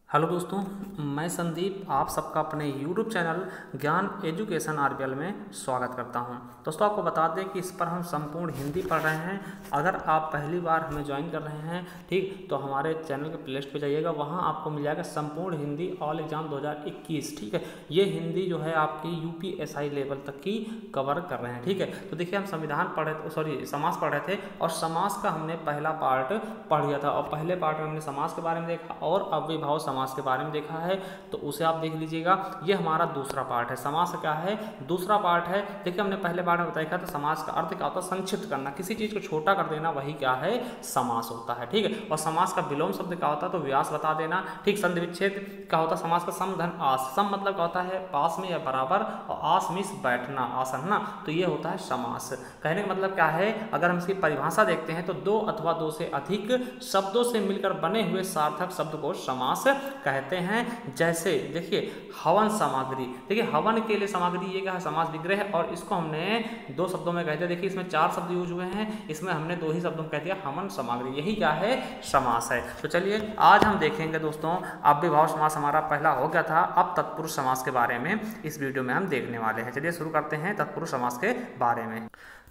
Hello दोस्तों, मैं संदीप आप सबका अपने YouTube चैनल ज्ञान एजुकेशन आरबीएल में स्वागत करता हूं। दोस्तों, आपको बता दें कि इस पर हम संपूर्ण हिंदी पढ़ रहे हैं। अगर आप पहली बार हमें ज्वाइन कर रहे हैं ठीक, तो हमारे चैनल के प्लेलिस्ट पे जाइएगा, वहां आपको मिल जाएगा संपूर्ण हिंदी ऑल एग्जाम 2021। ठीक है, ये हिंदी जो है आपकी यूपीएसआई लेवल तक की कवर कर रहे हैं। ठीक है, तो देखिए हम संविधान पढ़ रहे समास पढ़ रहे थे और समास का हमने पहला पार्ट पढ़ लिया था और पहले पार्ट में हमने समास के बारे में देखा और अव्ययभाव समास के बारे में देखा है, तो उसे आप देख लीजिएगा। ये हमारा दूसरा पार्ट है। समास क्या है? दूसरा पार्ट है। देखिए हमने पहले पार्ट में बताया था समास का अर्थ क्या होता है, संक्षिप्त करना, किसी चीज को छोटा कर देना, वही क्या है, समास होता है। ठीक है, और समास का विलोम शब्द क्या होता है, तो व्यास बता देना। ठीक, संधि विच्छेद क्या होता है समास का, सम धन आस। सम मतलब क्या होता है, पास में या बराबर, और आस मीन्स बैठना, आसन ना, तो ये होता है समास। कहने का मतलब क्या है, अगर हम इसकी परिभाषा देखते हैं तो दो अथवा दो से अधिक शब्दों से मिलकर बने हुए सार्थक शब्द को समास कहते हैं। जैसे देखिए हवन सामग्री, देखिए हवन के लिए सामग्री ये क्या है, समास विग्रह है, और इसको हमने दो शब्दों में कहते हैं। देखिए इसमें चार शब्द यूज हुए हैं, इसमें हमने दो ही शब्दों में कह दिया हवन सामग्री, यही क्या है, समास है। तो चलिए आज हम देखेंगे दोस्तों, अव्ययभाव समास हमारा पहला हो गया था, अब तत्पुरुष समास के बारे में इस वीडियो में हम देखने वाले हैं। चलिए शुरू करते हैं तत्पुरुष समास के बारे में।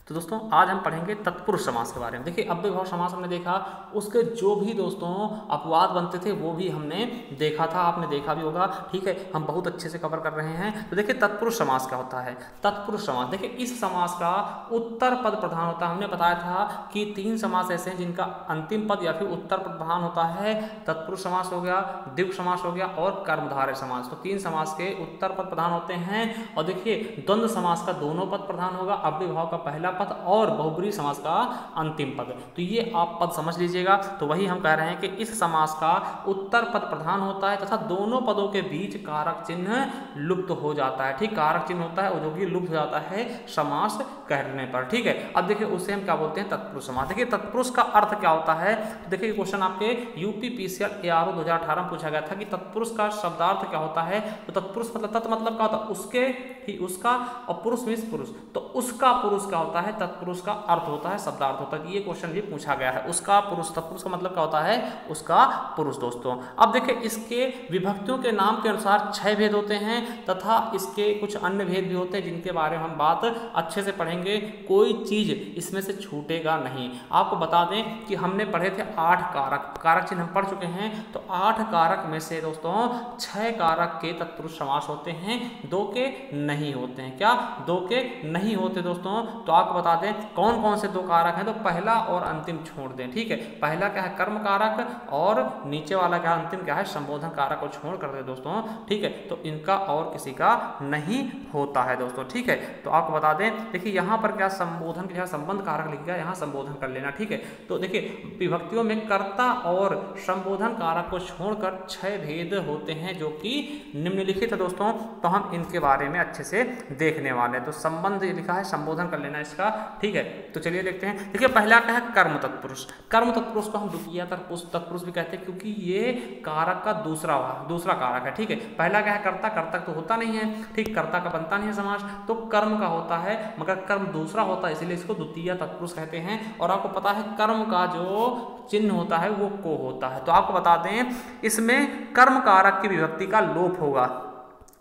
तो दोस्तों आज हम पढ़ेंगे तत्पुरुष समास के बारे में। देखिए अव्ययभाव समास हमने देखा, उसके जो भी दोस्तों अपवाद बनते थे वो भी हमने देखा था, आपने देखा भी होगा। ठीक है, हम बहुत अच्छे से कवर कर रहे हैं। तो देखिए तत्पुरुष समास क्या होता है। तत्पुरुष समास, देखिए इस समास का उत्तर पद प्रधान होता है। हमने बताया था कि तीन समास ऐसे हैं जिनका अंतिम पद या फिर उत्तर पद प्रधान होता है। तत्पुरुष समास हो गया, द्विगु समास हो गया और कर्मधारय समास। तो तीन समास के उत्तर पद प्रधान होते हैं। और देखिए द्वंद्व समास का दोनों पद प्रधान होगा, अव्ययभाव का पहला पद और बहुब्रीहि समास का अंतिम पद। तो ये आप पद समझ लीजिएगा। तो वही हम कह रहे हैं कि इस समास का उत्तर पद प्रधान होता है तथा दोनों पदों के बीच कारक चिन्ह लुप्त हो जाता है। ठीक, कारक चिन्ह होता है जो कि लुप्त हो जाता है समास कहने पर। ठीक है, अब देखिए उसे हम क्या बोलते हैं, तत्पुरुष समास। देखिए तत्पुरुष का अर्थ क्या होता है, तो देखिए क्वेश्चन आपके यूपी पीसीआर एआरओ 2018 में पूछा गया था कि तत्पुरुष का शब्दार्थ क्या होता है। तो तत्पुरुष मतलब तत् मतलब क्या होता है, उसके ही, उसका, और पुरुष मीन्स पुरुष, तो उसका पुरुष क्या होता है, तत्पुरुष का अर्थ होता है, शब्दार्थ होता है। ये क्वेश्चन भी पूछा गया है, उसका पुरुष, तत्पुरुष का मतलब क्या होता है, उसका पुरुष। दोस्तों अब देखिए इसके विभक्तियों के नाम के अनुसार 6 भेद होते हैं तथा इसके कुछ अन्य भेद भी होते हैं जिनके बारे में हम बात अच्छे से पढ़ेंगे। कोई चीज इसमें से छूटेगा नहीं। आपको बता दें कि हमने पढ़े थे 8 कारक, कारक चिन्ह हम पढ़ चुके हैं। तो 8 कारक में से दोस्तों 6 कारक के तत्पुरुष समास होते हैं, 2 के नहीं होते हैं। क्या, 2 के नहीं होते दोस्तों। तो आपको बता दें कौन कौन से 2 कारक हैं, तो पहला और अंतिम छोड़ दें। ठीक है, पहला क्या है, कर्म कारक, और नीचे वाला क्या, अंतिम क्या है, संबोधन कारक को छोड़ कर दे दोस्तों। ठीक है, तो इनका और किसी का नहीं होता है दोस्तों। ठीक है, तो आपको बता दें, देखिए यहाँ पर क्या, संबोधन के संबंध कारक लिख गया, यहाँ संबोधन कर लेना। ठीक है, तो देखिए विभक्तियों में कर्ता और संबोधन कारक को छोड़कर 6 भेद होते हैं जो कि निम्नलिखित है दोस्तों। तो हम इनके बारे में अच्छे से देखने वाले हैं। तो संबंध लिखा है, संबोधन कर लेना इसका। ठीक है, तो चलिए देखते हैं। देखिए पहला क्या है, कर्म तत्पुरुष। कर्म तत्पुरुष को हम द्वितीय तत्पुरुष भी कहते हैं क्योंकि ये कारक का दूसरा कारक है। ठीक है, पहला क्या है, कर्ता, कर्ता तो होता नहीं है। ठीक, कर्ता का बनता नहीं है समास, तो कर्म का होता है, मगर कर्म दूसरा होता है, इसलिए इसको द्वितीय तत्पुरुष कहते हैं। और आपको पता है कर्म का जो चिन्ह होता है वो को होता है। तो आपको बता दें इसमें कर्म कारक की विभक्ति का लोप होगा।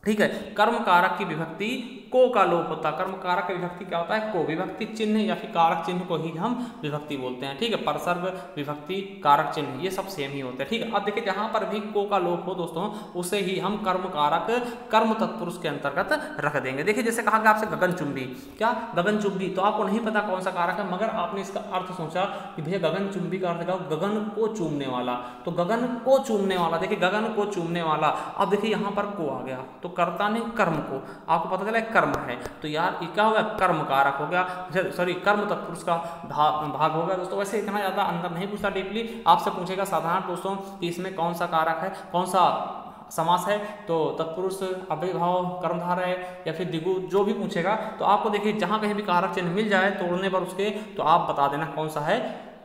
ठीक है, कर्म कारक की विभक्ति को का लोप होता है। कर्म कारक की विभक्ति क्या होता है, को। विभक्ति चिन्ह या फिर कारक चिन्ह को ही हम विभक्ति बोलते हैं। ठीक है, परसर्ग, विभक्ति, कारक चिन्ह ये सब सेम ही होते हैं। ठीक है, अब देखिए जहां पर भी को का लोप हो दोस्तों उसे ही हम कर्म कारक, कर्म तत्पुरुष के अंतर्गत रख देंगे। देखिए जैसे कहा गया आपसे गगनचुंबी, क्या, गगनचुंबी, तो आपको नहीं पता कौन सा कारक है, मगर आपने इसका अर्थ सोचा कि भैया गगनचुंबी का अर्थ क्या, गगन को चूमने वाला। तो गगन को चूमने वाला, देखिए गगन को चूमने वाला। अब देखिए यहाँ पर को आ गया, तो कर्ता ने कर्म को, आपको पता चला कर्म है, तो यार ये क्या हो गया, कर्म कारक हो गया, सॉरी कर्म तत्पुरुष का भाग हो गया दोस्तों। वैसे इतना ज्यादा अंदर नहीं पूछता डीपली, आपसे पूछेगा साधारण दोस्तों कि इसमें कौन सा कारक है, कौन सा समास है, तो तत्पुरुष, अव्ययभाव, कर्मधारय या फिर द्विगु, जो भी पूछेगा। तो आपको देखिए जहां कहीं भी कारक चिन्ह मिल जाए तोड़ने पर उसके, तो आप बता देना कौन सा है,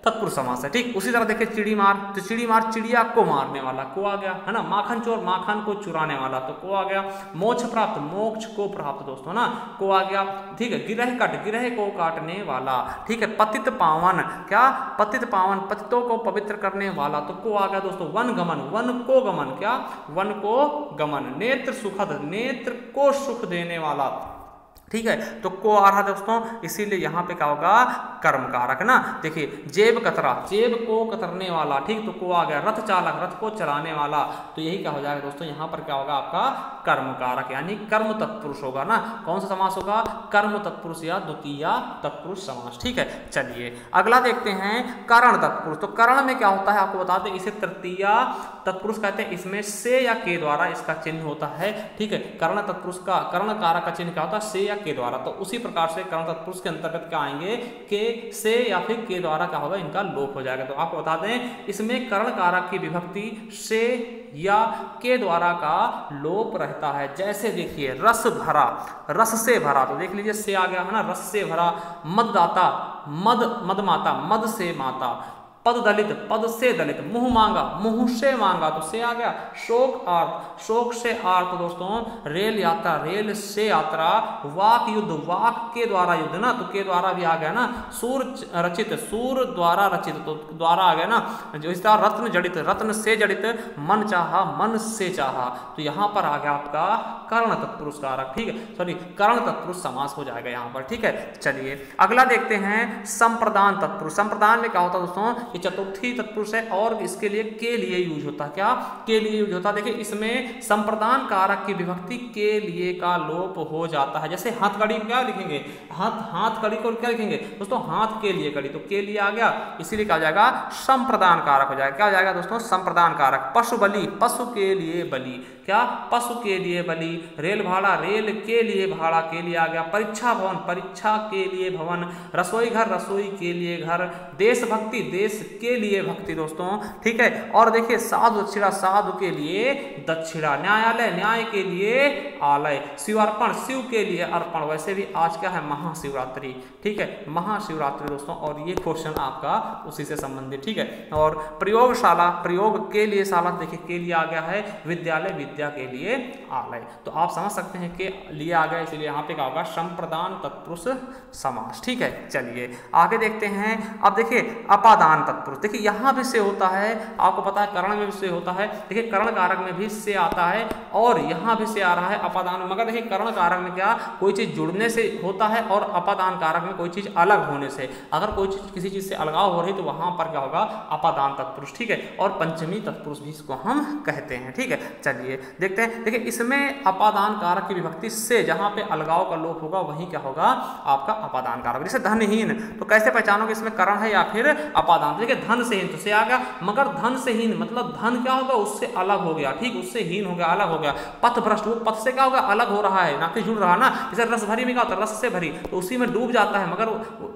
तत्पुरुष समास है। ठीक, उसी तरह देखिए चिड़ी मार, तो चिड़ी मार चिड़िया को मारने वाला, को आ गया है ना। माखन चोर, माखन को चुराने वाला, तो को आ गया। मोक्ष प्राप्त, मोक्ष को प्राप्त दोस्तों ना, को आ गया। ठीक है, गिरह कट, गिरह को काटने वाला। ठीक है, पतित पावन, क्या पतित पावन, पतितों को पवित्र करने वाला, तो को आ गया दोस्तों। वन गमन, वन को गमन, क्या वन को गमन। नेत्र सुखद, नेत्र को सुख देने वाला। ठीक है, तो को आ रहा है दोस्तों, इसीलिए यहाँ पे क्या होगा, कर्म कारक ना। देखिए जेब कतरा, जेब को कतरने वाला। ठीक, तो को आ गया। रथ चालक, रथ को चलाने वाला, तो यही क्या हो जाएगा दोस्तों, यहाँ पर क्या होगा आपका कर्म कारक, यानी कर्म तत्पुरुष होगा ना। कौन सा समास होगा, कर्म तत्पुरुष या द्वितीय तत्पुरुष समास। ठीक है, चलिए अगला देखते हैं करण तत्पुरुष। तो करण में क्या होता है आपको बता दें, इसे तृतीय तत्पुरुष कहते हैं। इसमें से या के द्वारा इसका चिन्ह होता है। ठीक है, कर्ण तत्पुरुष का, कर्ण कारक का चिन्ह क्या होता है, से या के द्वारा। तो उसी प्रकार से कर्ण तत्पुरुष के अंतर्गत क्या आएंगे, के से या फिर के द्वारा क्या होगा, इनका लोप हो जाएगा। तो आपको बता दें इसमें कर्ण कारक की विभक्ति से या के द्वारा का लोप रहता है। जैसे देखिए रस भरा, रस से भरा, तो देख लीजिए से आ गया है ना, रस से भरा। मददाता, मद मद माता, मद से माता। पद दलित, पद से दलित। मुंह मांगा, मुंह से मांगा, तो से आ गया। शोक आर्त, शोक से आर्त दोस्तों। रेल यात्रा, रेल से यात्रा। वाक युद्ध, वाक के द्वारा युद्ध ना, तो के द्वारा भी आ गया ना। सूर रचित, सूर द्वारा रचित, तो द्वारा आ गया ना। जो इस तरह रत्न जड़ित, रत्न से जड़ित। मन चाहा, मन से चाहा, तो यहाँ पर आ गया आपका कर्ण तत्पुरुष कारक। ठीक है, सॉरी कर्ण तत्पुरुष समास हो जाएगा यहाँ पर। ठीक है, चलिए अगला देखते हैं संप्रदान तत्पुरुष। संप्रदान में क्या होता है दोस्तों, ये चतुर्थी तत्पुरुष है और इसके लिए के लिए यूज होता है। क्या के लिए यूज होता है। देखिए इसमें संप्रदान कारक की विभक्ति के लिए का लोप हो जाता है। जैसे हथकड़ी क्या लिखेंगे, हाथ कड़ी को क्या लिखेंगे दोस्तों, हाथ के लिए कड़ी, तो के लिए आ गया, इसीलिए क्या हो जाएगा, संप्रदान कारक हो जाएगा। क्या हो जाएगा दोस्तों, संप्रदान कारक। पशु बलि, पशु के लिए बलि, क्या पशु के लिए बलि। रेल भाड़ा, रेल के लिए भाड़ा, के लिए आ गया। परीक्षा भवन, परीक्षा के लिए भवन। रसोई घर, रसोई के लिए घर। देशभक्ति, देश के लिए भक्ति दोस्तों। ठीक है, और देखिए साधु दक्षिणा, साधु के लिए दक्षिणा। न्यायालय, न्याय के लिए आलय। शिवार्पण, शिव के लिए अर्पण। वैसे भी आज क्या है, महाशिवरात्रि। ठीक है, महाशिवरात्रि दोस्तों, और ये क्वेश्चन आपका उसी से संबंधित। ठीक है, और प्रयोगशाला, प्रयोग के लिए शाला, देखिए के लिए आ गया है। विद्यालय, विद्या के लिए आलय। तो आप समझ सकते हैं कि लिए आ गया, इसलिए यहाँ पे क्या होगा, संप्रदान तत्पुरुष समास। ठीक है, चलिए आगे देखते हैं। अब देखिए अपादान तत्पुरुष, देखिए यहाँ भी से होता है, आपको पता है कर्ण में भी से होता है। देखिए कर्ण कारक में भी से आता है और यहाँ भी से आ रहा है अपादान में। मगर देखिए कर्ण कारक में क्या, कोई चीज जुड़ने से होता है और अपादान कारक में कोई चीज अलग होने से। अगर कोई चीज किसी चीज से अलगाव हो रही तो वहां पर क्या होगा, अपादान तत्पुरुष। ठीक है, और पंचमी तत्पुरुष भी इसको हम कहते हैं। ठीक है, चलिए देखते हैं। देखिए इसमें अपादान कारक की विभक्ति से, जहां पे अलगाव का लोप होगा वहीं क्या होगा, आपका अपादान कारक। जैसे धनहीन, तो कैसे पहचानोगे इसमें कर्ण है या फिर अपादान। देखिए धन से हीन, तो से आ गया, मगर धन से हीन मतलब धन क्या होगा, उससे अलग हो गया। ठीक, उससे हीन हो गया, अलग हो गया। पथ भ्रष्ट, वो पथ से क्या होगा, अलग हो रहा है, ना कि जुड़ रहा ना। जैसे रस भरी में क्या होता है, रस से भरी, तो उसी में डूब जाता है, मगर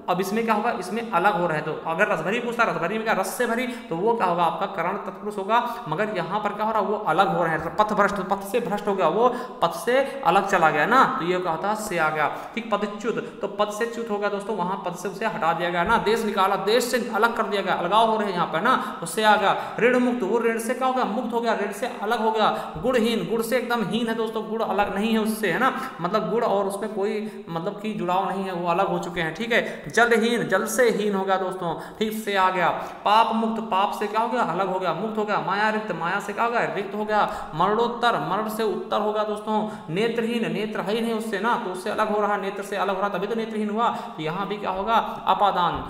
अब इसमें क्या होगा, इसमें अलग हो रहा है। तो अगर रस भरी पूछता, रस भरी में क्या, रस से भरी, तो वो क्या होगा, आपका कर्ण तत्पुरुष होगा। मगर यहाँ पर क्या हो रहा है, वो अलग हो रहे हैं। पथ भ्रष्ट, पथ से भ्रष्ट हो गया, वो पथ से अलग चला गया ना, तो ये क्या होता है, से आ गया। ठीक, पदच्युत, तो पद से च्युत हो गया दोस्तों, वहां पद से उसे हटा दिया गया ना। देश निकाला, देश से अलग कर दिया गया, अलगाव हो रहे हैं यहाँ पर ना, तो से आ गया। ऋण मुक्त, वो ऋण से क्या हो गया, मुक्त हो गया, ऋण से अलग हो गया। गुणहीन, गुड़ से एकदम हीन है दोस्तों, गुड़ अलग नहीं है उससे, है ना, मतलब गुड़ और उसमें कोई मतलब कि जुड़ाव नहीं है, वो अलग हो चुके हैं। ठीक है, जलहीन, जल से हीन हो गया दोस्तों। ठीक, से आ गया। पाप मुक्त, पाप से क्या हो गया, अलग हो गया, मुक्त हो गया। माया रिक्त, माया से क्या हो गया, रिक्त हो गया। मरणोत्तर, मरण से उत्तर हो गया दोस्तों। नेत्रहीन, नेत्रहीन है उससे ना, तो उससे अलग हो रहा, नेत्र से अलग हो रहा, तभी तो नेत्रहीन हुआ। तो यहाँ भी क्या होगा, अपादान।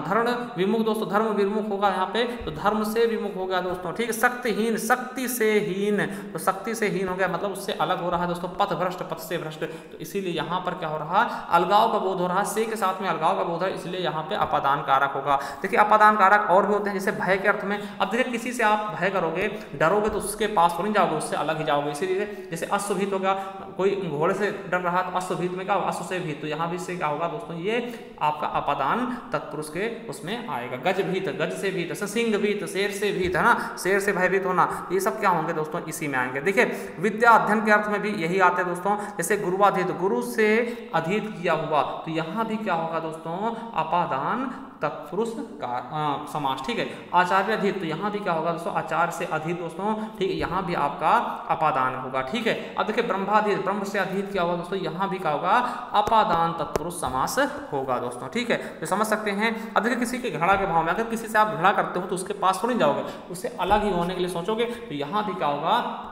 धर्म विमुख दोस्तों, धर्म विमुख होगा यहाँ पे, तो धर्म से विमुख हो गया दोस्तों। ठीक, शक्तिहीन, शक्ति से हीन, तो शक्ति से हीन हो गया, मतलब उससे अलग हो रहा है दोस्तों। पथ भ्रष्ट, पथ से भ्रष्ट, तो इसीलिए यहाँ पर क्या हो रहा, अलगाव का बोध हो रहा है, से के साथ में अलगाव का बोध है, इसलिए यहाँ पे अपादान कारक होगा। देखिए अपादान कारक और भी होते हैं, जैसे भय के अर्थ में। अब देखिए किसी से आप भय करोगे, डरोगे, तो उसके पास तो नहीं जाओगे, उससे अलग ही जाओगे। इसीलिए जैसे अश्वभीत होगा, कोई घोड़े से डर रहा तो अश्वभीत में क्या, अश्व से भीत, तो यहाँ भी से क्या होगा दोस्तों, ये आपका अपादान तत्पुरुष के उसमें आएगा। गज भीत, गज से भीत, सिंह भीत, शेर से भीत, है ना, शेर से भयभीत होना, ये सब क्या होंगे दोस्तों, इसी में आएंगे। देखिए विद्या अध्ययन के अर्थ में भी यही आते हैं दोस्तों। जैसे गुरुवाधीत, गुरु से अधीत किया हुआ, तो यहाँ भी क्या होगा दोस्तों, अपादान तत्पुरुष का समास, ठीक है। आचार्य अधीत, तो यहाँ भी क्या होगा दोस्तों, आचार्य से अधीत दोस्तों, ठीक है, यहाँ भी आपका अपादान होगा, ठीक है। अब देखिए ब्रह्माधीत, ब्रह्म से अधीत क्या होगा दोस्तों, यहाँ भी क्या होगा, अपादान तत्पुरुष समास होगा दोस्तों, ठीक है। तो समझ सकते हैं। अब देखिए किसी के घड़ा के भाव में, अगर किसी से आप घड़ा करते हो तो उसके पास थोड़ी जाओगे, उससे अलग ही होने के लिए सोचोगे, तो यहाँ भी क्या होगा,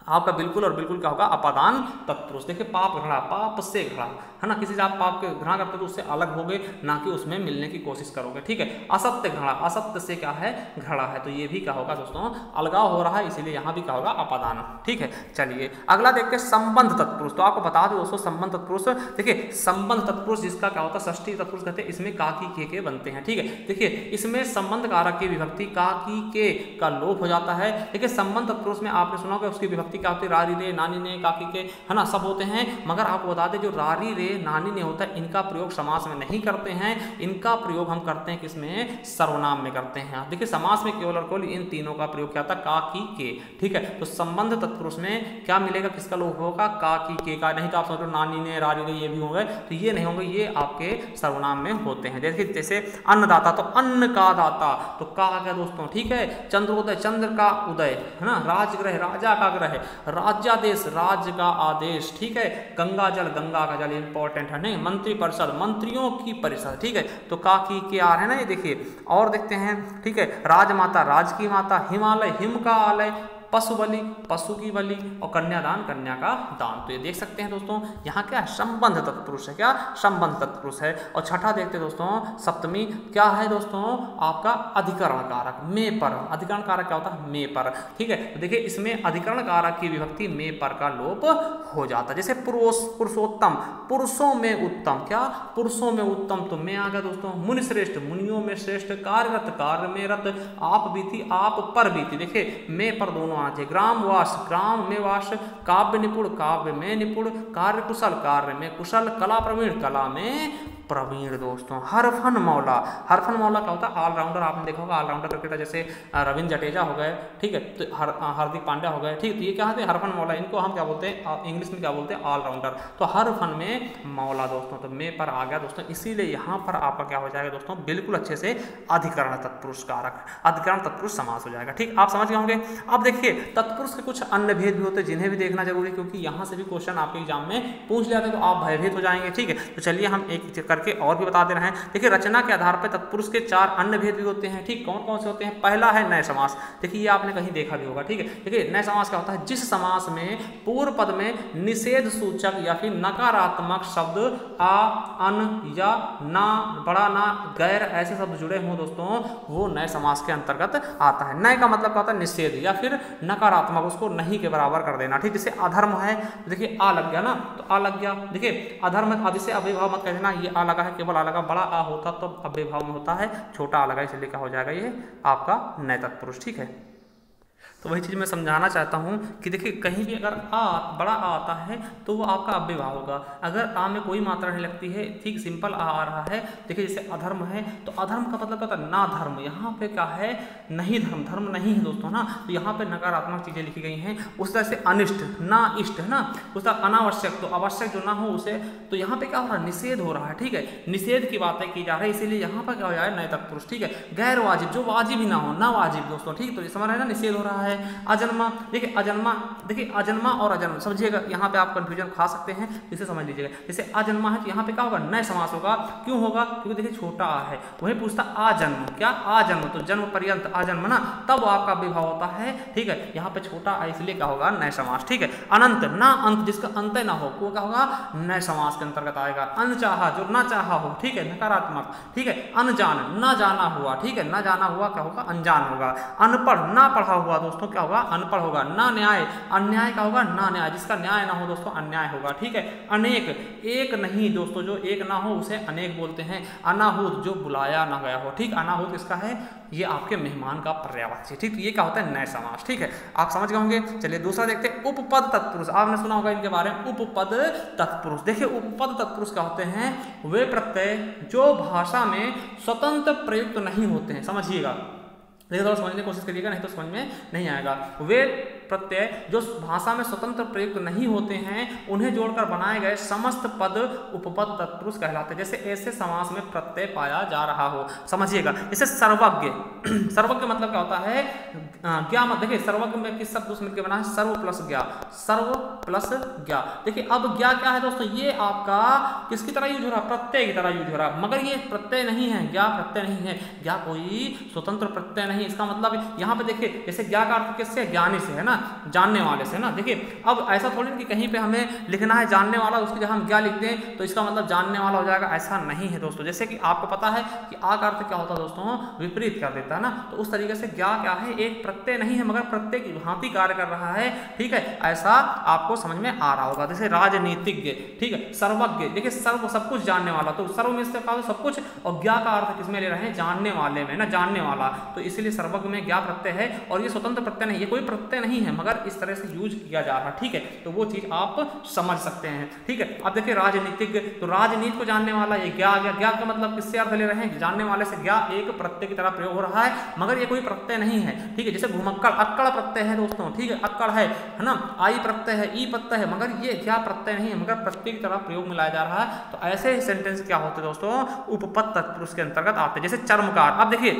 आपका बिल्कुल और बिल्कुल क्या होगा, अपादान तत्पुरुष। देखिए पाप घड़ा, पाप से घड़ा, है ना, किसी से आप पाप के घड़ा करते हो तो उससे अलग होगे, ना कि उसमें मिलने की कोशिश करोगे, ठीक है। असत्य घड़ा, असत्य से क्या है, घड़ा है, तो ये भी क्या होगा दोस्तों, अलगाव हो रहा है, इसीलिए यहाँ भी क्या होगा, अपादान, ठीक है। चलिए अगला देखते हैं संबंध तत्पुरुष। तो आपको बता दें दोस्तों, संबंध तत्पुरुष, देखिए संबंध तत्पुरुष जिसका क्या होता है, षष्ठी तत्पुरुष कहते हैं, इसमें का की के बनते हैं, ठीक है। देखिए इसमें संबंध कारक की विभक्ति का की के का लोप हो जाता है। देखिए संबंध तत्पुरुष में आपने सुना होगा उसकी विभक्ति क्या होती है, रारी रे, नानी ने, काकी के, है ना, सब होते हैं। मगर आपको बता दें जो रारी रे, नानी ने होता है, इनका प्रयोग समास में नहीं करते हैं, इनका प्रयोग हम करते हैं किसमें, सर्वनाम में करते हैं। देखिए समास में केवल और केवल इन तीनों का प्रयोग क्या था, का की के, ठीक है। तो संबंध तत्पुरुष में क्या मिलेगा, किसका लोप होगा, का की के का, नहीं तो आप समझ लो नानी ने, रारी रे ये भी होंगे, तो ये नहीं होंगे, ये आपके सर्वनाम में होते हैं। देखिए जैसे अन्नदाता, तो अन्न का दाता, तो का आ गया दोस्तों, ठीक है। चंद्रोदय, चंद्र का उदय, है ना। राजगृह, राजा का ग्रह, राज्यादेश, राज्य का आदेश, ठीक है। गंगा जल, गंगा का जल, इंपॉर्टेंट है, नहीं। मंत्री परिषद, मंत्रियों की परिषद, ठीक है। तो का की के आ रहे हैं ना, ये देखिए। और देखते हैं, ठीक है, राजमाता, राज की माता, हिमालय, हिम का आलय, पशु बलि, पशु की बलि, और कन्यादान, कन्या का दान। तो ये देख सकते हैं दोस्तों, यहाँ क्या है, संबंध तत्पुरुष है, क्या संबंध तत्पुरुष है। और छठा देखते हैं दोस्तों, सप्तमी क्या है दोस्तों, आपका अधिकरण कारक, में पर। अधिकरण कारक क्या होता है, में पर, ठीक है। तो देखिए इसमें अधिकरण कारक की विभक्ति में पर का लोप हो जाता है। जैसे पुरुषोत्तम, पुरुषों में उत्तम, क्या पुरुषों में उत्तम, तो में आ गया दोस्तों। मुनि श्रेष्ठ, मुनियों में श्रेष्ठ। कार्यरत, कार्य में रत। आप बीती, आप पर बीती, देखिए में पर दोनों आना चाहिए। ग्रामवास, ग्राम में वास। काव्य निपुण, काव्य में निपुण। कार्य कुशल, कार्य में कुशल। कला प्रवीण, कला में प्रवीण दोस्तों। हरफन मौला, हरफन मौला क्या होता है, ऑलराउंडर। आपने देखा होगा ऑलराउंडर क्रिकेटर, जैसे रविंद्र जडेजा हो गए, ठीक है, तो हार्दिक पांड्या हो गए, ठीक। तो ये क्या है, हरफन मौला, इनको हम क्या बोलते हैं, इंग्लिश में क्या बोलते हैं, ऑलराउंडर। तो हरफन में मौला दोस्तों, तो में पर आ गया दोस्तों, इसीलिए यहाँ पर आपका क्या हो जाएगा दोस्तों, बिल्कुल अच्छे से अधिकरण तत्पुरुष कारक, अधिकरण तत्पुरुष समास हो जाएगा, ठीक। आप समझ गए होंगे। अब देखिए तत्पुरुष के कुछ अन्य भेद भी होते हैं, जिन्हें भी देखना जरूरी है, क्योंकि यहाँ से भी क्वेश्चन आपके एग्जाम में पूछ लिया था, तो आप भयभीत हो जाएंगे, ठीक है। तो चलिए हम एक करके और भी बता दे रहे हैं। देखिए रचना के आधार पर तत्पुरुष के 4 अन्य भेद भी होते हैं, ठीक। कौन कौन से होते हैं, पहला है नए समास। देखिए ये आपने कहीं देखा भी होगा, ठीक है। देखिए नए समास क्या होता है, जिस समास में पूर्व पद में निषेध सूचक या फिर नकारात्मक शब्द आ, अन या ना, बड़ा ना, गैर ऐसे शब्द जुड़े हों दोस्तों, वो नए समास के अंतर्गत आता है। नए का मतलब क्या होता है, निषेध या फिर नकारात्मक, उसको नहीं के बराबर कर देना, ठीक। जैसे अधर्म है, देखिए आ लग गया ना, तो आ लग गया। देखिए अधर्म, अब इसे अव्ययभाव मत कह देना, ये आ लगा है, केवल आ लगा। बड़ा आ होता तो अव्ययभाव में होता है, छोटा आ लगा, इसलिए क्या हो जाएगा, ये आपका नए तत्पुरुष, ठीक है। तो वही चीज़ मैं समझाना चाहता हूँ कि देखिए कहीं भी अगर आ, बड़ा आ आता है तो वो आपका अव्ययभाव होगा। अगर आ में कोई मात्रा नहीं लगती है, ठीक, सिंपल आ रहा है। देखिए जैसे अधर्म है, तो अधर्म का मतलब क्या होता है, ना धर्म। यहाँ पे क्या है, नहीं धर्म, धर्म नहीं है दोस्तों ना, तो यहाँ पे नकारात्मक चीज़ें लिखी गई हैं। उस तरह से अनिष्ट, ना इष्ट, है ना। उस तरह अनावश्यक, तो आवश्यक जो ना हो उसे, तो यहाँ पे क्या हो रहा है, निषेध हो रहा है, ठीक है। निषेध की बातें की जा रही है, इसीलिए यहाँ पर क्या हो जाए, नए तत्पुरुष, ठीक है। गैर वाजिब, जो वाजिब ही ना हो, ना वाजिब दोस्तों, ठीक। तो ये समझ रहे हैं ना, निषेध हो रहा है। अजन्मा, देखिए अजन्मा, देखिए अजन्मा और अजन्म समझिएगा, यहाँ पे आप कंफ्यूजन खा सकते हैं, इसे समझ लीजिएगा। जैसे अजन्मा है तो यहाँ पे क्या होगा, नए समास होगा। क्यों होगा, क्योंकि देखिए छोटा आ है। वही पूछता आजन्म, क्या आजन्म, तो जन्म पर्यंत आजन्म ना, तब आपका विभाव होता है, ठीक है। यहाँ पे छोटा आ इसलिए क्या होगा, नए समास, ठीक है। अनंत, ना अंत, जिसका अंत ना हो, वो क्या होगा, नए समास के अंतर्गत आएगा। अनचाहा, जो ना चाहा हो, ठीक है, नकारात्मक, ठीक है। अनजान, ना जाना हुआ, ठीक है, ना जाना हुआ क्या होगा, अनजान होगा। अनपढ़, ना पढ़ा हुआ दोस्तों क्या होगा, अनपढ़ होगा। ना न्याय, अन्याय का होगा, ना न्याय, जिसका न्याय ना हो दोस्तों, अन्याय होगा, ठीक है। अनेक, एक नहीं दोस्तों, जो एक ना हो उसे अनेक बोलते हैं। अनाहूत, जो बुलाया ना गया हो, ठीक। अनाहूत किसका है, ये आपके मेहमान का पर्यायवाची, ठीक। ये क्या होता है, नए समास, ठीक है। आप समझ गए होंगे। चलिए दूसरा देखते हैं, उपपद तत्पुरुष। आपने सुना होगा इनके बारे में, उपपद तत्पुरुष। देखिए उपपद तत्पुरुष क्या होते हैं, वे प्रत्यय जो भाषा में स्वतंत्र प्रयुक्त नहीं होते हैं। समझिएगा, देखिए थोड़ा समझने की कोशिश करिएगा, नहीं तो समझ में नहीं आएगा। वे प्रत्यय जो भाषा में स्वतंत्र प्रयुक्त नहीं होते हैं उन्हें जोड़कर बनाए गए समस्त पद उपपद तत्पुरुष कहलाते हैं। जैसे ऐसे समास में प्रत्यय पाया जा रहा हो, समझिएगा। जैसे सर्वज्ञ, सर्वज्ञ मतलब क्या होता है, ज्ञा मत, देखिए सर्वज्ञ में किस शब्द से मिलकर बना है, सर्व प्लस ज्ञा, सर्व प्लस ज्ञा। देखिए अब ज्ञा क्या है दोस्तों, ये आपका किसकी तरह यूज हो रहा है, प्रत्यय की तरह यूज हो रहा है, मगर ये प्रत्यय नहीं है, ज्ञा प्रत्यय नहीं है, ज्ञा कोई स्वतंत्र प्रत्यय नहीं। इसका मतलब यहाँ पे देखिए जैसे ज्ञा का अर्थ किससे, ज्ञानी से है ना, जानने वाले से ना। देखिए अब ऐसा थोड़ी कि कहीं पे हमें लिखना है जानने वाला, उसकी जगह हम ज्ञा लिख दें तो इसका मतलब जानने वाला हो जाएगा, ऐसा नहीं है दोस्तों। जैसे कि आपको पता है कि आ का अर्थ क्या होता है दोस्तों, विपरीत कर देता है ना, तो उस तरीके से ज्ञा क्या है, एक प्रत्यय नहीं है मगर प्रत्यय की भांति कार्य कर रहा है, ठीक है, ऐसा आपको समझ में आ रहा होगा। जैसे राजनीतिज्ञ, ठीक है, सर्वज्ञ, देखिए सर्व सब कुछ जानने वाला, तो सर्व में से कहा सब कुछ, और ज्ञा का अर्थ किसमें ले रहे हैं, जानने वाले में ना, जानने वाला, तो इसलिए सर्वज्ञ में ज्ञा प्रत्यय है और ये स्वतंत्र प्रत्यय नहीं, ये कोई प्रत्यय नहीं है मगर इस तरह से यूज किया जा रहा है, ठीक है, तो वो चीज आप समझ सकते हैं, ठीक है। अब देखिए राजनीतिज्ञ, तो राजनीति को जानने वाला, ये ज्ञा आ गया, ज्ञा का मतलब किससे अर्थ ले रहे हैं, जानने वाले से, ज्ञा एक प्रत्यय की तरह प्रयोग हो रहा है मगर ये कोई प्रत्यय नहीं है, ठीक है। जैसे घुमक्कड़, अक्कड़ प्रत्यय है दोस्तों, ठीक है, अक्कड़ है ना, आई प्रत्यय है, ई प्रत्यय है, मगर ये ज्ञा प्रत्यय नहीं है मगर प्रत्यय की तरह प्रयोग में लाया जा रहा है। तो ऐसे सेंटेंस क्या होते हैं दोस्तों, उपपद तत्पुरुष के अंतर्गत आते हैं। जैसे चर्मकार, अब देखिए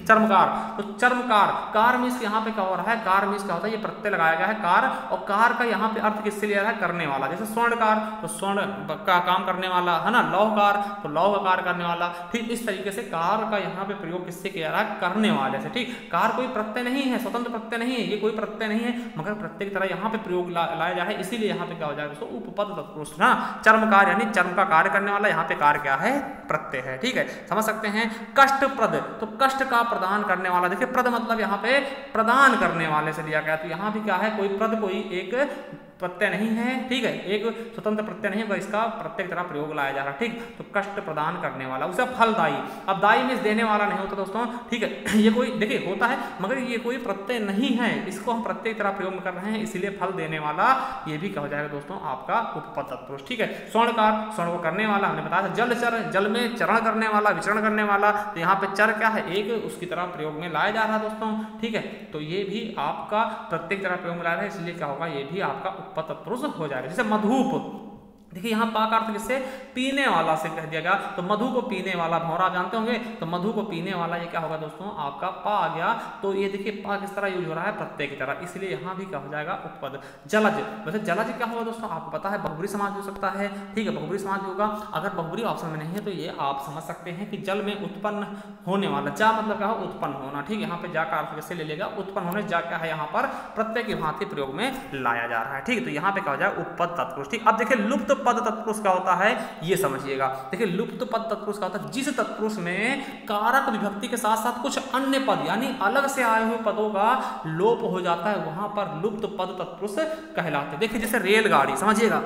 चर्मकार, तो चर्मकार, कार मीन्स यहाँ पे क्या हो रहा है, कार मीन्स क्या होता है, ये प्रत्यय लगाया गया है कार, और कार का यहाँ पे अर्थ किससे लिया है, करने वाला। जैसे स्वर्णकार, तो स्वर्ण का काम करने वाला है ना, लौहकार, तो लौह का कार्य करने वाला, ठीक इस तरीके से कार का यहाँ पे प्रयोग किससे किया रहा है, करने वाले से, ठीक। कार कोई प्रत्यय नहीं है, स्वतंत्र प्रत्यय नहीं है, ये कोई प्रत्यय नहीं है मगर प्रत्यय की तरह यहाँ पे प्रयोग लाया जाए, इसीलिए यहाँ पे क्या हो जाएगा दोस्तों, उपपद तत्पुरुष ना। चर्मकार यानी चर्म का कार्य करने वाला, यहाँ पे कार्य क्या है, प्रत्यय है, ठीक है, समझ सकते हैं। कष्टप्रद, तो कष्ट का प्रदान करने वाला, देखिए प्रद मतलब यहाँ पे प्रदान करने वाले से लिया गया, तो यहाँ भी क्या है, कोई प्रद कोई एक प्रत्यय नहीं है, ठीक है, एक स्वतंत्र प्रत्यय नहीं है, इसका प्रत्यय की तरह प्रयोग लाया जा रहा है, ठीक। तो कष्ट प्रदान करने वाला, उसे फलदायी, अब दाई में देने वाला नहीं होता दोस्तों, ठीक है, ये कोई देखिए होता है मगर ये कोई प्रत्यय नहीं है, इसको हम प्रत्यय की तरह प्रयोग में कर रहे हैं, इसीलिए फल देने वाला, ये भी क्या हो जाएगा दोस्तों, आपका उपपद तत्पुरुष, ठीक है। स्वर्णकार, स्वर्ण को करने वाला, हमने बताया था। जलचर, जल में चरण करने वाला, विचरण करने वाला, तो यहाँ पे चर क्या है, एक उसकी तरह प्रयोग में लाया जा रहा है दोस्तों, ठीक है, तो ये भी आपका प्रत्यय की तरह प्रयोग में लाया है, इसलिए क्या होगा, ये भी आपका उपपद तत्पुरुष हो जाएगा। जैसे मधुप, देखिए यहाँ पा का अर्थ किससे, पीने वाला से कह दिया गया, तो मधु को पीने वाला, भौरा जानते होंगे, तो मधु को पीने वाला, ये क्या होगा दोस्तों, आपका पा आ गया। तो ये देखिए पा किस तरह यूज हो रहा है, प्रत्यय की तरह, इसलिए यहाँ भी क्या हो जाएगा, उपपद। जलज, वैसे जलज क्या होगा दोस्तों, आपको पता है बहुब्री समाज हो सकता है, ठीक है, बहुब्री समाज होगा। अगर बहुब्री ऑप्शन में नहीं है तो ये आप समझ सकते हैं कि जल में उत्पन्न होने वाला, जा मतलब क्या हो, उत्पन्न होना, ठीक है, यहाँ पे जा का अर्थ कैसे ले लेगा, उत्पन्न होने, जा क्या है, यहाँ पर प्रत्यय की भांति प्रयोग में लाया जा रहा है, ठीक है, तो यहाँ पे क्या हो जाएगा, उपपद तत्पुरुष, ठीक। अब देखिए लुप्त पद तत्पुरुष क्या होता है, ये समझिएगा। देखिए लुप्त पद तत्पुरुष क्या होता है, जिस तत्पुरुष में कारक विभक्ति के साथ साथ कुछ अन्य पद यानी अलग से आए हुए पदों का लोप हो जाता है, वहां पर लुप्त पद तत्पुरुष कहलाते हैं। देखिए जैसे रेलगाड़ी, समझिएगा,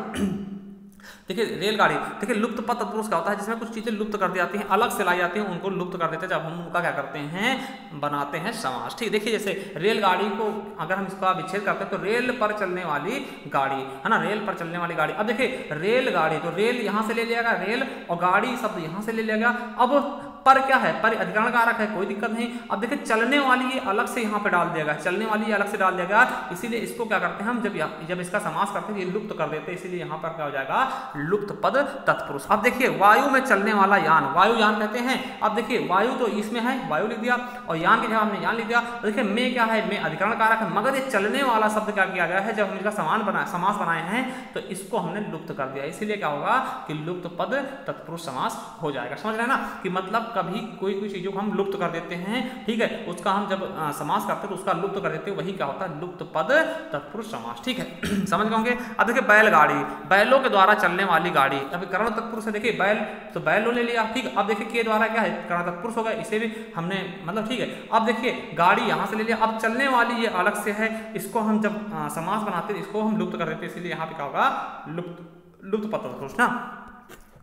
देखिए रेलगाड़ी, देखिए लुप्त पद तत्पुरुष क्या होता है, जिसमें कुछ चीजें लुप्त कर दी जाती हैं, अलग से लाई जाती हैं, उनको लुप्त कर देते हैं, जब हम उनका क्या करते हैं, बनाते हैं समास, ठीक। देखिए जैसे रेलगाड़ी को अगर हम इसका विच्छेद करते हैं तो रेल पर चलने वाली गाड़ी है ना, रेल पर चलने वाली गाड़ी। अब देखिए रेलगाड़ी, तो रेल यहाँ से ले लिया गया, रेल और गाड़ी शब्द यहाँ से ले लिया गया। अब पर क्या है, पर अधिकरण कारक है, कोई दिक्कत नहीं। अब देखिए चलने वाली ये अलग से यहाँ पे डाल दिया गया, चलने वाली ये अलग से डाल दिया गया, इसीलिए इसको क्या करते हैं हम, जब इसका समास करते हैं ये लुप्त कर देते हैं, इसीलिए यहाँ पर क्या हो जाएगा, लुप्त पद तत्पुरुष। अब देखिए वायु में चलने वाला यान, वायु यान कहते हैं। अब देखिए वायु तो इसमें है, वायु लिख दिया, और यान की जगह हमने यान लिख दिया। तो देखिए में क्या है, में अधिकरण कारक है, मगर ये चलने वाला शब्द क्या किया गया है, जब हम इसका समास बनाए हैं तो इसको हमने लुप्त कर दिया, इसीलिए क्या होगा कि लुप्त पद तत्पुरुष समास हो जाएगा। समझ रहे हैं ना, कि मतलब कभी कोई चीजों को हम लुप्त कर देते हैं, ठीक है, उसका हम जब समास करते हैं तो उसका लुप्त कर देते हैं, वही क्या होता है, लुप्त पद तत्पुरुष समास, ठीक है। समझ गए। अब देखिए बैलगाड़ी, बैलों के द्वारा चलने वाली गाड़ी, अभी कर्ण तत्पुरुष है, देखिए बैल, तो बैलों ले लिया, ठीक। अब देखिए के द्वारा क्या है, कर्ण तत्पुरुष हो गया, इसे भी हमने मतलब, ठीक है। अब देखिए गाड़ी यहाँ से ले लिया, अब चलने वाली ये अलग से है, इसको हम जब समास बनाते हैं इसको हम लुप्त कर देते हैं, इसीलिए यहाँ पे क्या होगा, लुप्त पद तत्पुरुष ना।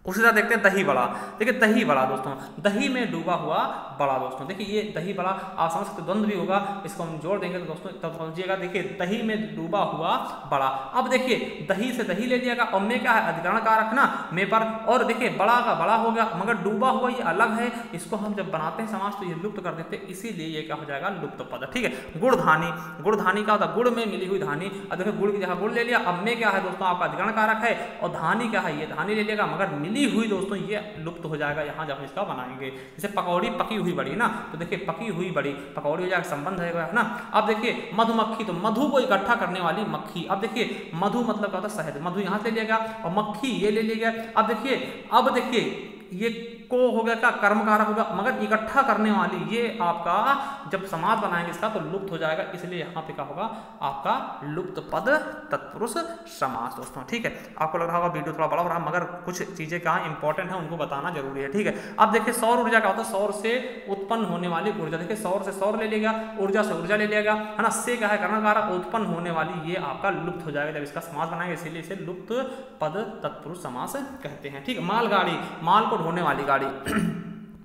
उसी तरह देखते हैं दही बड़ा। देखिए दही बड़ा दोस्तों, दही में डूबा हुआ बड़ा दोस्तों। देखिए ये दही बड़ा आप समझ सकते, द्वंद्व भी होगा, इसको हम जोड़ देंगे तो दोस्तों तब समझिएगा। देखिए दही में डूबा हुआ बड़ा। अब देखिए दही से दही ले लिएगा और में क्या है अधिकरण कारक ना में पर, और देखिए बड़ा का बड़ा हो गया, मगर डूबा हुआ ये अलग है, इसको हम जब बनाते हैं समास तो ये लुप्त कर देते हैं, इसीलिए ये क्या हो जाएगा लुप्त पद। ठीक है। गुड़ धानी, गुड़ धानी का होता है गुड़ में मिली हुई धानी। अब देखिए गुड़ की जगह गुड़ ले लिया, अब में क्या है दोस्तों आपका अधिकरण कारक है, और धानी क्या है ये धानी ले लिएगा, मगर मिली हुई दोस्तों ये लुप्त हो जाएगा यहाँ जब हम इसका बनाएंगे। जैसे पकौड़ी पकी हुई बड़ी ना, तो देखिए पकी हुई बड़ी पकौड़ी हो जाएगा, संबंध है ना। अब देखिए मधुमक्खी, तो मधु को इकट्ठा करने वाली मक्खी। अब देखिए मधु मतलब क्या होता है शहद, मधु यहाँ से ले लिएगा और मक्खी ये ले लिएगा। अब देखिए ये को हो गया क्या कर्मकारक होगा, मगर इकट्ठा करने वाली ये आपका जब समास बनाएंगे इसका तो लुप्त हो जाएगा, इसलिए यहाँ पे क्या होगा आपका लुप्त पद तत्पुरुष समास दोस्तों। ठीक है। आपको लग रहा होगा वीडियो थोड़ा बड़ा हो रहा है, मगर कुछ चीजें कहाँ इंपॉर्टेंट है उनको बताना जरूरी है। ठीक है। अब देखिए सौर ऊर्जा क्या होता है, सौर से उत्पन्न होने वाली ऊर्जा। देखिए सौर से सौर ले लेगा, ऊर्जा से ऊर्जा ले लेगा, है ना। से क्या है कर्मकारक, उत्पन्न होने वाली ये आपका लुप्त हो जाएगा जब इसका समास बनाएंगे, इसीलिए इसे लुप्त पद तत्पुरुष समास कहते हैं। ठीक है। मालगाड़ी, माल को ढोने वाली गाड़ी।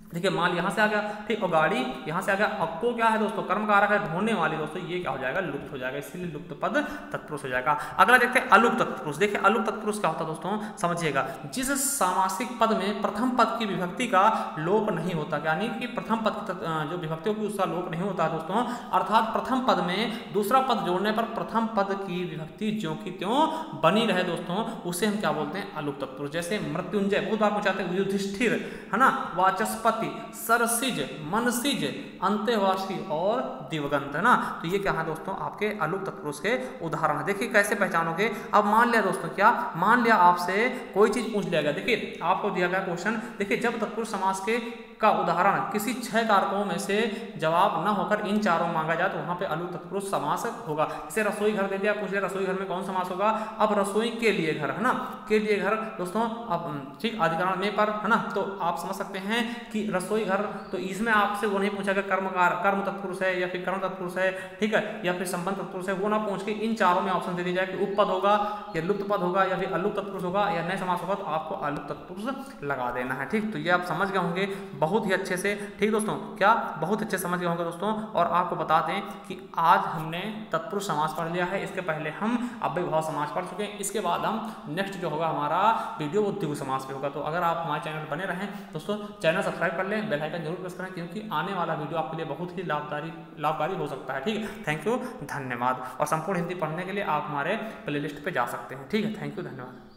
देखिए माल यहाँ से आ गया, ठीक, और गाड़ी यहाँ से आ गया। अब को क्या है दोस्तों कर्मकारक है, ढोने वाली दोस्तों, ये क्या हो जाएगा लुप्त हो जाएगा, इसीलिए लुप्त पद तत्पुरुष हो जाएगा। अगला देखते हैं अलुप्त तत्पुरुष। देखिए अलुप्त तत्पुरुष क्या होता है दोस्तों समझिएगा, जिस सामासिक पद में प्रथम पद की विभक्ति का लोप नहीं होता, यानी कि प्रथम पद जो विभक्ति होगी उसका लोप नहीं होता दोस्तों, अर्थात प्रथम पद में दूसरा पद जोड़ने पर प्रथम पद की विभक्ति ज्यों की त्यों बनी रहे दोस्तों, उसे हम क्या बोलते हैं अलुप्त तत्पुरुष। जैसे मृत्युंजय, बहुत बार पूछाते हैं, युधिष्ठिर, है ना, वाचस्पति, सरसिज, मनसिज, अंत्यवासी और दिवगंत, है ना। तो ये क्या है दोस्तों आपके अलुप्त तत्पुरुष के उदाहरण है। देखिए कैसे पहचानोगे। अब मान लिया दोस्तों, क्या मान लिया आपसे कोई चीज पूछ लिया गया, देखिए आपको दिया गया क्वेश्चन, देखिए जब तत्पुरुष समास के का उदाहरण किसी 6 कारकों में से जवाब न होकर इन चारों मांगा जाए तो वहां पे अलुप्त तत्पुरुष समास होगा। जैसे रसोई घर दे दिया, पूछ लिया रसोई घर में कौन समास होगा, अब रसोई के लिए घर, है ना, के लिए घर दोस्तों, अब ठीक अधिकरण में पर, है ना, तो आप समझ सकते हैं कि रसोई घर, तो इसमें आपसे वो नहीं पूछा कि कर्म तत्पुरुष है या फिर कर्म तत्पुरुष है, ठीक है, या फिर संबंध तत्पुरुष है, वो ना पूछ के इन चारों में ऑप्शन दे दिया जाए कि उपपद होगा या लुप्त पद होगा या फिर अलुप्त तत्पुरुष होगा या नए समास होगा, तो आपको अलुप्त तत्पुरुष लगा देना है। ठीक, तो ये आप समझ गए होंगे बहुत ही अच्छे से। ठीक दोस्तों, क्या बहुत अच्छे समझ गए होंगे दोस्तों। और आपको बता दें कि आज हमने तत्पुरुष समास पढ़ लिया है, इसके पहले हम अव्ययभाव समास पढ़ चुके हैं, इसके बाद हम नेक्स्ट जो होगा हमारा वीडियो वो द्विगु समास पे होगा। तो अगर आप हमारे चैनल पर बने रहें दोस्तों, चैनल सब्सक्राइब कर लें, बेल आइकन जरूर प्रेस करें, क्योंकि आने वाला वीडियो आपके लिए बहुत ही लाभकारी हो सकता है। ठीक है, थैंक यू, धन्यवाद। और संपूर्ण हिंदी पढ़ने के लिए आप हमारे प्लेलिस्ट पे जा सकते हैं। ठीक है, थैंक यू, धन्यवाद।